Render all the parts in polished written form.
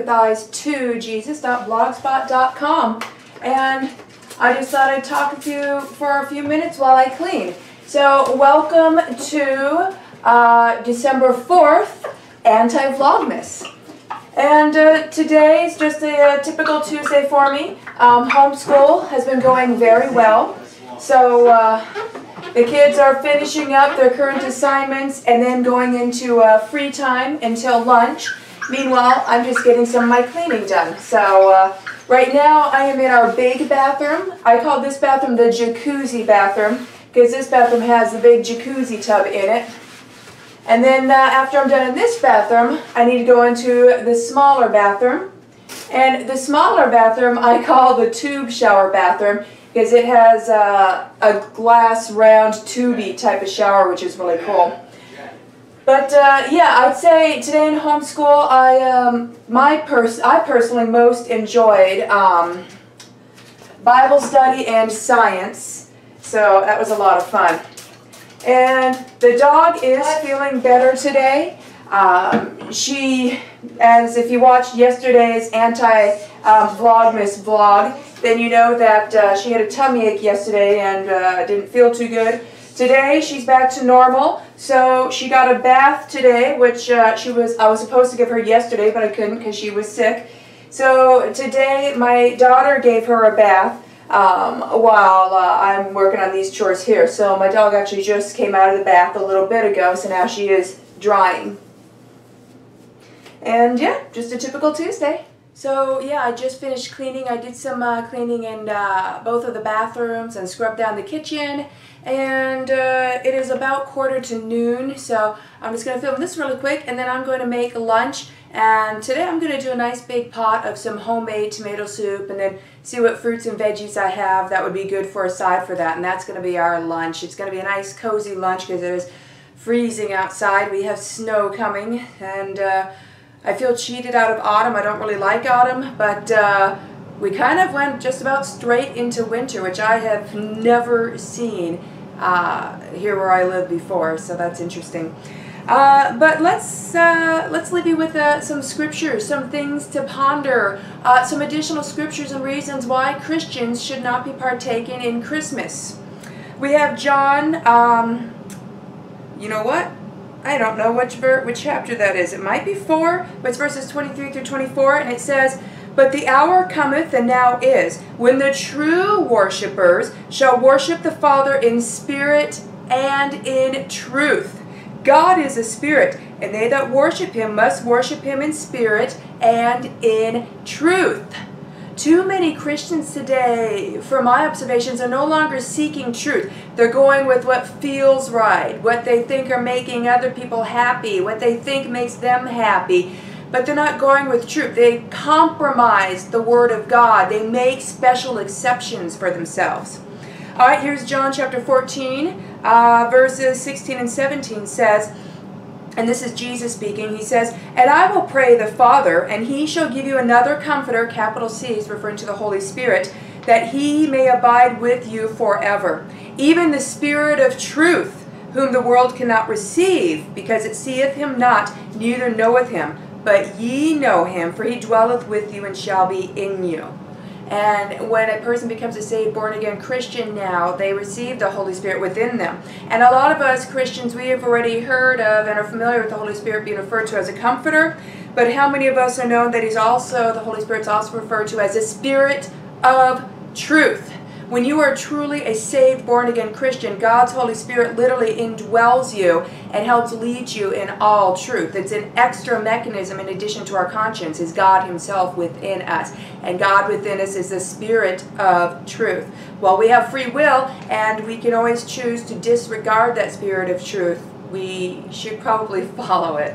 with eyes to Jesus.blogspot.com, and I just thought I'd talk with you for a few minutes while I clean. So welcome to December 4th, Anti-Vlogmas. And today is just a typical Tuesday for me. Homeschool has been going very well. So the kids are finishing up their current assignments and then going into free time until lunch. Meanwhile, I'm just getting some of my cleaning done. So right now I am in our big bathroom. I call this bathroom the jacuzzi bathroom because this bathroom has the big jacuzzi tub in it. And then after I'm done in this bathroom, I need to go into the smaller bathroom. And the smaller bathroom I call the tube shower bathroom because it has a glass round tubey type of shower, which is really cool. But yeah, I'd say today in homeschool, I personally most enjoyed Bible study and science. So that was a lot of fun. And the dog is feeling better today. She, as if you watched yesterday's Anti-Vlogmas vlog, then you know that she had a tummy ache yesterday and didn't feel too good. Today she's back to normal, so she got a bath today, which I was supposed to give her yesterday, but I couldn't because she was sick. So today my daughter gave her a bath while I'm working on these chores here. So my dog actually just came out of the bath a little bit ago, so now she is drying. And yeah, just a typical Tuesday. So yeah, I just finished cleaning. I did some cleaning in both of the bathrooms and scrubbed down the kitchen. And it is about 1:45, so I'm just going to film this really quick and then I'm going to make lunch. And today I'm going to do a nice big pot of some homemade tomato soup and then see what fruits and veggies I have that would be good for a side for that. And that's going to be our lunch. It's going to be a nice cozy lunch because it is freezing outside. We have snow coming and I feel cheated out of autumn. I don't really like autumn, but we kind of went just about straight into winter, which I have never seen here where I live before, so that's interesting. But let's leave you with some scriptures, some things to ponder, some additional scriptures and reasons why Christians should not be partaking in Christmas. We have John, you know what? I don't know which chapter that is. It might be 4, but it's verses 23 through 24, and it says, "But the hour cometh, and now is, when the true worshippers shall worship the Father in spirit and in truth. God is a spirit, and they that worship him must worship him in spirit and in truth." Too many Christians today, from my observations, are no longer seeking truth. They're going with what feels right, what they think are making other people happy, what they think makes them happy. But they're not going with truth. They compromise the Word of God. They make special exceptions for themselves. All right, here's John chapter 14, verses 16 and 17 says, and this is Jesus speaking, he says, "And I will pray the Father, and he shall give you another Comforter," capital C is referring to the Holy Spirit, "that he may abide with you forever. Even the Spirit of truth, whom the world cannot receive, because it seeth him not, neither knoweth him. But ye know him, for he dwelleth with you and shall be in you." And when a person becomes a saved, born-again Christian now, they receive the Holy Spirit within them. And a lot of us Christians, we have already heard of and are familiar with the Holy Spirit being referred to as a comforter. But how many of us are known that he's also, the Holy Spirit's also referred to as a Spirit of truth? When you are truly a saved, born-again Christian, God's Holy Spirit literally indwells you and helps lead you in all truth. It's an extra mechanism in addition to our conscience, is God himself within us. And God within us is the Spirit of truth. Well, we have free will, and we can always choose to disregard that Spirit of truth. We should probably follow it.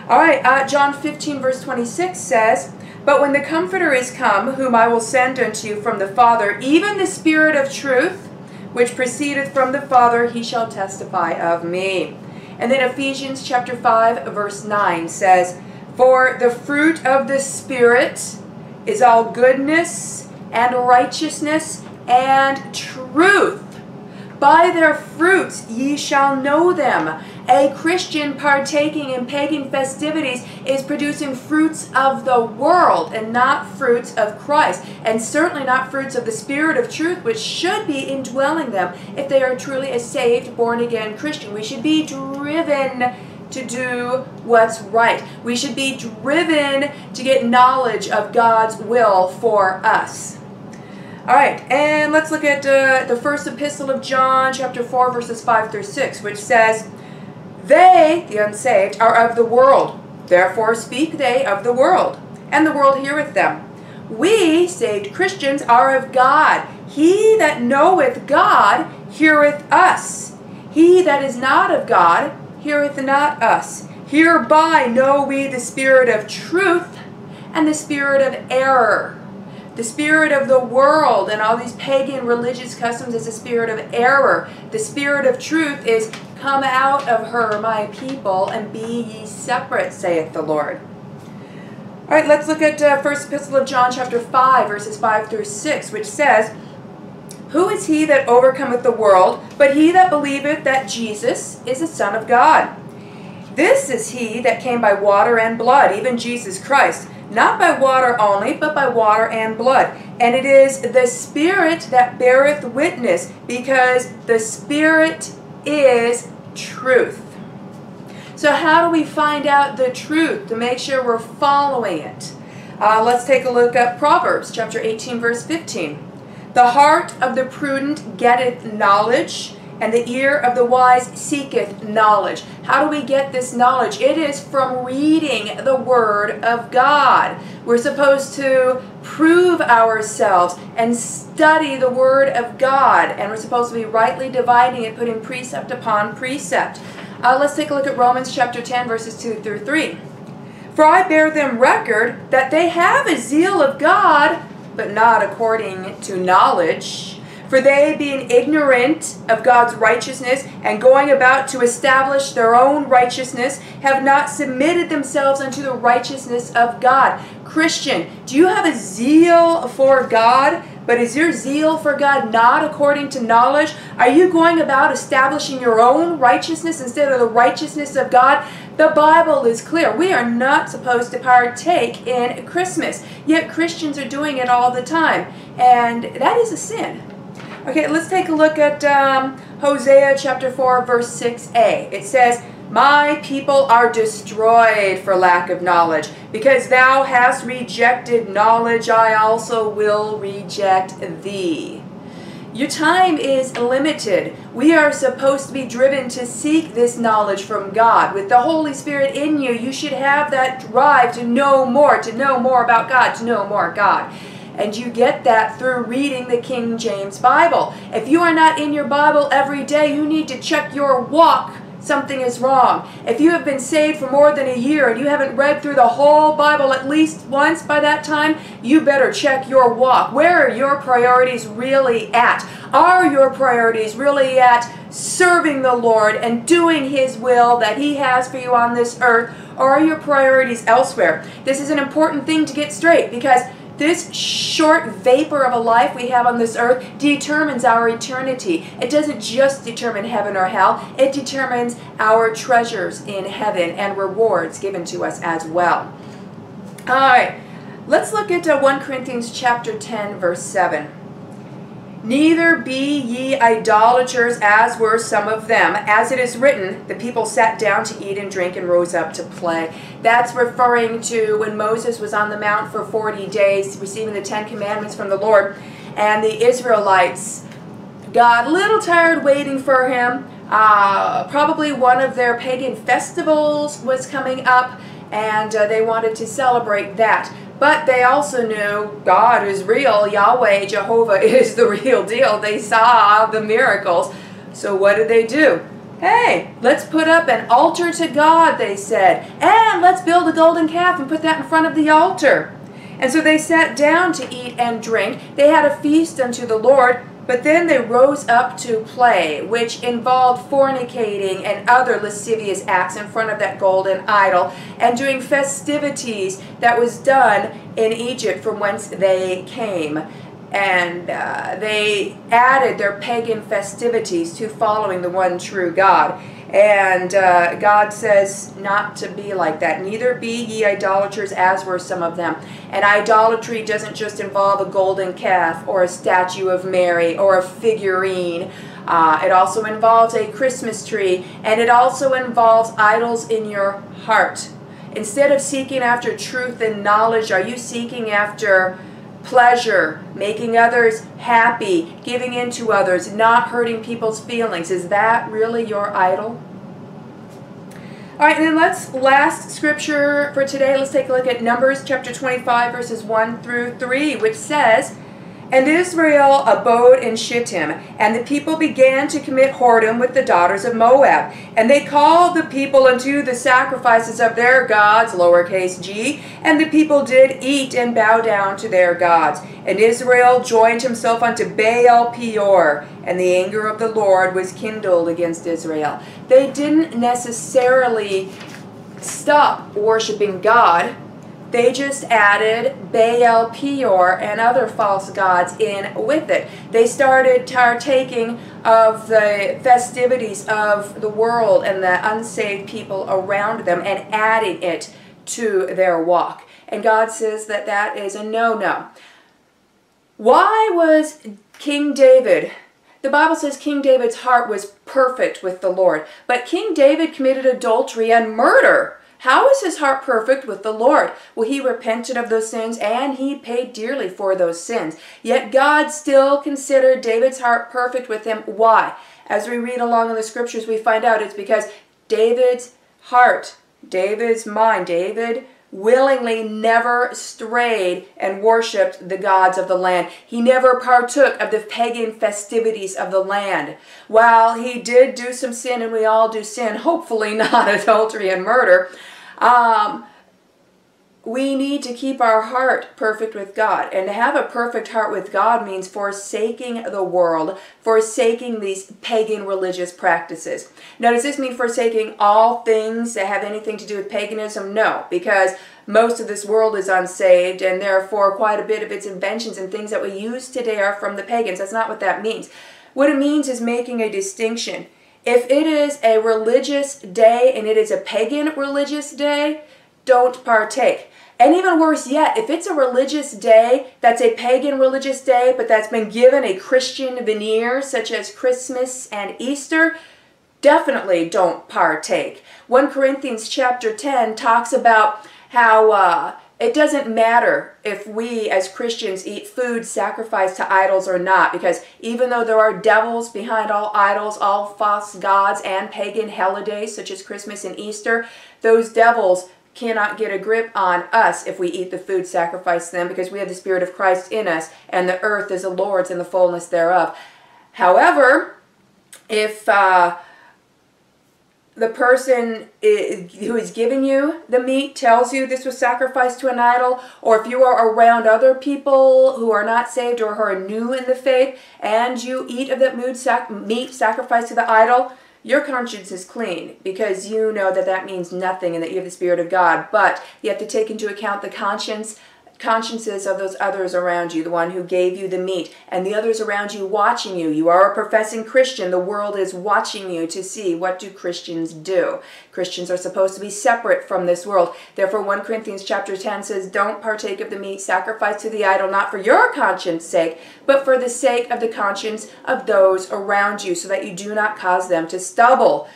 All right, John 15, verse 26 says, "But when the Comforter is come, whom I will send unto you from the Father, even the Spirit of truth, which proceedeth from the Father, he shall testify of me." And then Ephesians chapter 5, verse 9 says, "For the fruit of the Spirit is all goodness and righteousness and truth. By their fruits ye shall know them. A Christian partaking in pagan festivities is producing fruits of the world and not fruits of Christ, and certainly not fruits of the Spirit of truth, which should be indwelling them if they are truly a saved, born-again Christian. We should be driven to do what's right. We should be driven to get knowledge of God's will for us. All right, and let's look at the first epistle of John, chapter 4, verses 5 through 6, which says, "They, the unsaved, are of the world. Therefore speak they of the world, and the world heareth them. We, saved Christians, are of God. He that knoweth God heareth us. He that is not of God heareth not us. Hereby know we the spirit of truth and the spirit of error." The spirit of the world and all these pagan religious customs is a spirit of error. The spirit of truth is, "Come out of her, my people, and be ye separate, saith the Lord." All right, let's look at first epistle of John, chapter 5, verses 5 through 6, which says, "Who is he that overcometh the world, but he that believeth that Jesus is the Son of God? This is he that came by water and blood, even Jesus Christ. Not by water only, but by water and blood. And it is the Spirit that beareth witness, because the Spirit is truth." So how do we find out the truth to make sure we're following it? Let's take a look at Proverbs chapter 18, verse 15. "The heart of the prudent getteth knowledge, and the ear of the wise seeketh knowledge." How do we get this knowledge? It is from reading the Word of God. We're supposed to prove ourselves and study the Word of God, and we're supposed to be rightly dividing it, putting precept upon precept. Let's take a look at Romans chapter 10, verses 2 through 3. "For I bear them record that they have a zeal of God, but not according to knowledge. For they, being ignorant of God's righteousness, and going about to establish their own righteousness, have not submitted themselves unto the righteousness of God." Christian, do you have a zeal for God? But is your zeal for God not according to knowledge? Are you going about establishing your own righteousness instead of the righteousness of God? The Bible is clear. We are not supposed to partake in Christmas. Yet Christians are doing it all the time. And that is a sin. Okay, let's take a look at Hosea chapter 4, verse 6a. It says, "My people are destroyed for lack of knowledge. Because thou hast rejected knowledge, I also will reject thee." Your time is limited. We are supposed to be driven to seek this knowledge from God. With the Holy Spirit in you, you should have that drive to know more about God, to know more God. And you get that through reading the King James Bible. If you are not in your Bible every day, you need to check your walk. Something is wrong. If you have been saved for more than a year and you haven't read through the whole Bible at least once by that time, you better check your walk. Where are your priorities really at? Are your priorities really at serving the Lord and doing His will that He has for you on this earth? Or are your priorities elsewhere? This is an important thing to get straight, because this short vapor of a life we have on this earth determines our eternity. It doesn't just determine heaven or hell. It determines our treasures in heaven and rewards given to us as well. All right, let's look at 1 Corinthians chapter 10, verse 7. "Neither be ye idolaters, as were some of them. As it is written, the people sat down to eat and drink and rose up to play." That's referring to when Moses was on the mount for 40 days, receiving the 10 Commandments from the Lord. And the Israelites got a little tired waiting for him. Probably one of their pagan festivals was coming up, and they wanted to celebrate that. But they also knew God is real. Yahweh, Jehovah is the real deal. They saw the miracles. So what did they do? Hey, let's put up an altar to God, they said. And let's build a golden calf and put that in front of the altar. And so they sat down to eat and drink. They had a feast unto the Lord. But then they rose up to play, which involved fornicating and other lascivious acts in front of that golden idol, and doing festivities that was done in Egypt from whence they came. and they added their pagan festivities to following the one true God. And God says not to be like that. Neither be ye idolaters, as were some of them. And idolatry doesn't just involve a golden calf or a statue of Mary or a figurine. It also involves a Christmas tree, and it also involves idols in your heart. Instead of seeking after truth and knowledge, are you seeking after pleasure, making others happy, giving in to others, not hurting people's feelings? Is that really your idol? All right, and then last scripture for today, let's take a look at Numbers chapter 25, verses 1 through 3, which says, And Israel abode in Shittim, and the people began to commit whoredom with the daughters of Moab. And they called the people unto the sacrifices of their gods, lowercase g, and the people did eat and bow down to their gods. And Israel joined himself unto Baal Peor, and the anger of the Lord was kindled against Israel. They didn't necessarily stop worshiping God. They just added Baal Peor and other false gods in with it. They started partaking of the festivities of the world and the unsaved people around them and adding it to their walk. And God says that that is a no-no. Why was King David... The Bible says King David's heart was perfect with the Lord. But King David committed adultery and murder. How is his heart perfect with the Lord? Well, he repented of those sins and he paid dearly for those sins. Yet God still considered David's heart perfect with him. Why? As we read along in the scriptures, we find out it's because David's heart, David's mind, David willingly never strayed and worshipped the gods of the land. He never partook of the pagan festivities of the land. While he did do some sin, and we all do sin, hopefully not adultery and murder, we need to keep our heart perfect with God. And to have a perfect heart with God means forsaking the world, forsaking these pagan religious practices. Now, does this mean forsaking all things that have anything to do with paganism? No, because most of this world is unsaved, and therefore quite a bit of its inventions and things that we use today are from the pagans. That's not what that means. What it means is making a distinction. If it is a religious day and it is a pagan religious day, don't partake. And even worse yet, if it's a religious day that's a pagan religious day, but that's been given a Christian veneer, such as Christmas and Easter, definitely don't partake. 1 Corinthians chapter 10 talks about how it doesn't matter if we as Christians eat food sacrificed to idols or not, because even though there are devils behind all idols, all false gods, and pagan holidays such as Christmas and Easter, those devils cannot get a grip on us if we eat the food sacrificed to them, because we have the Spirit of Christ in us, and the earth is the Lord's and the fullness thereof. However, if the person who is giving you the meat tells you this was sacrificed to an idol, or if you are around other people who are not saved or who are new in the faith, and you eat of that meat sacrificed to the idol, your conscience is clean, because you know that that means nothing and that you have the Spirit of God. But you have to take into account the consciences of those others around you, the one who gave you the meat, and the others around you watching you. You are a professing Christian. The world is watching you to see what do Christians do. Christians are supposed to be separate from this world. Therefore, 1 Corinthians chapter 10 says, don't partake of the meat sacrificed to the idol, not for your conscience sake, but for the sake of the conscience of those around you, so that you do not cause them to stumble.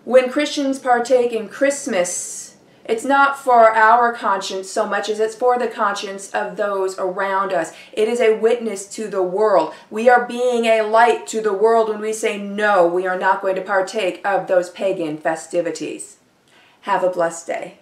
When Christians partake in Christmas, it's not for our conscience so much as it's for the conscience of those around us. It is a witness to the world. We are being a light to the world when we say, no, we are not going to partake of those pagan festivities. Have a blessed day.